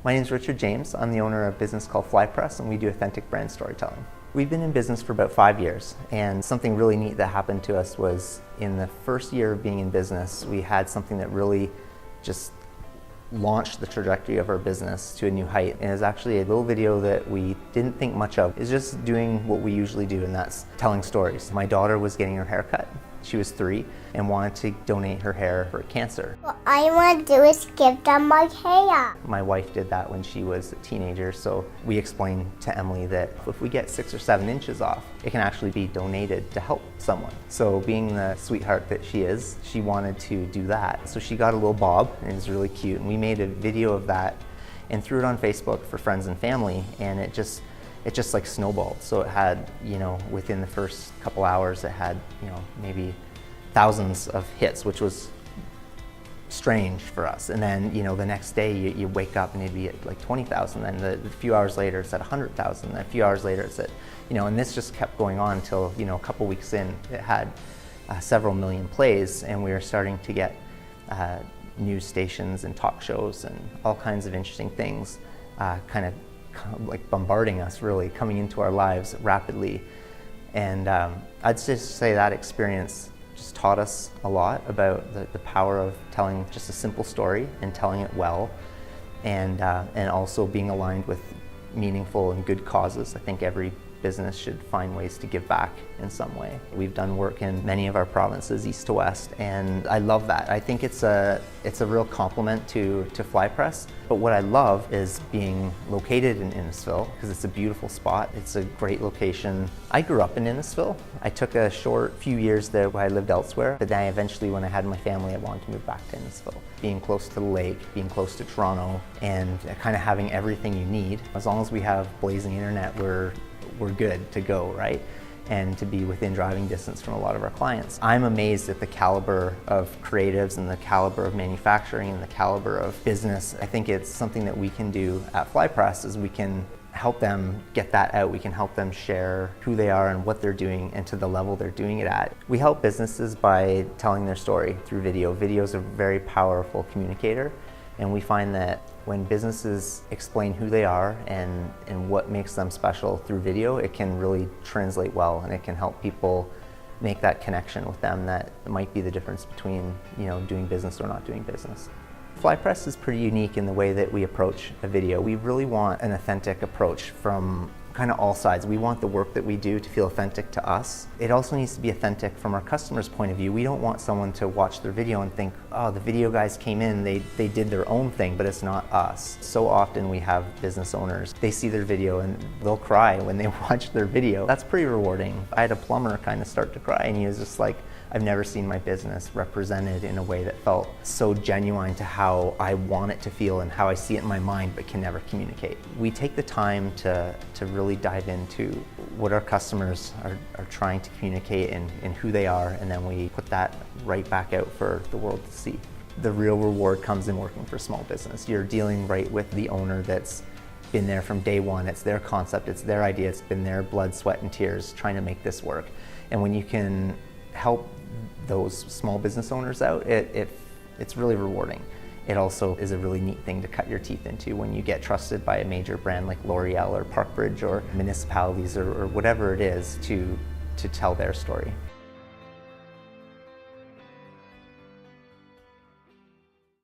My name is Richard James. I'm the owner of a business called Fly Press, and we do authentic brand storytelling. We've been in business for about 5 years, and something really neat that happened to us was in the first year of being in business, we had something that really just launched the trajectory of our business to a new height. And it was actually a little video that we didn't think much of. It's just doing what we usually do, and that's telling stories. My daughter was getting her hair cut. She was 3 and wanted to donate her hair for cancer. What I want to do is give them my hair. My wife did that when she was a teenager, so we explained to Emily that if we get 6 or 7 inches off, it can actually be donated to help someone. So being the sweetheart that she is, she wanted to do that. So she got a little bob, and it was really cute, and we made a video of that and threw it on Facebook for friends and family, and it just like snowballed. So it had, within the first couple hours, it had, maybe thousands of hits, which was strange for us. And then, the next day you wake up and it'd be at like 20,000. Then a few hours later it's at 100,000. Then a few hours later it's at, and this just kept going on until, a couple weeks in, it had several million plays, and we were starting to get news stations and talk shows and all kinds of interesting things kind of like bombarding us, really coming into our lives rapidly. And I'd just say that experience just taught us a lot about the power of telling just a simple story and telling it well, and also being aligned with meaningful and good causes. I think every business should find ways to give back in some way. We've done work in many of our provinces, east to west, and I love that. I think it's a real compliment to Fly Press. But what I love is being located in Innisfil, because it's a beautiful spot. It's a great location. I grew up in Innisfil. I took a short few years there where I lived elsewhere, but then eventually when I had my family, I wanted to move back to Innisfil. Being close to the lake, being close to Toronto, and kind of having everything you need. As long as we have blazing internet, we're good to go, right? And to be within driving distance from a lot of our clients. I'm amazed at the caliber of creatives and the caliber of manufacturing and the caliber of business. I think it's something that we can do at Fly Press is we can help them get that out. We can help them share who they are and what they're doing and to the level they're doing it at. We help businesses by telling their story through video. Video is a very powerful communicator, and we find that when businesses explain who they are and what makes them special through video, it can really translate well, and it can help people make that connection with them that might be the difference between doing business or not doing business. Fly Press is pretty unique in the way that we approach a video. We really want an authentic approach from kind of all sides. We want the work that we do to feel authentic to us. It also needs to be authentic from our customer's point of view. We don't want someone to watch their video and think, oh, the video guys came in, they did their own thing, but it's not us. So often we have business owners, they see their video and they'll cry when they watch their video. That's pretty rewarding. I had a plumber kind of start to cry, and he was just like, I've never seen my business represented in a way that felt so genuine to how I want it to feel and how I see it in my mind but can never communicate. We take the time to really dive into what our customers are trying to communicate and who they are, and then we put that right back out for the world to see. The real reward comes in working for small business. You're dealing right with the owner that's been there from day one. It's their concept, it's their idea, it's been their blood, sweat, and tears trying to make this work. And when you can help those small business owners out, it's really rewarding. It also is a really neat thing to cut your teeth into when you get trusted by a major brand like L'Oreal or Parkbridge or municipalities or whatever it is to tell their story.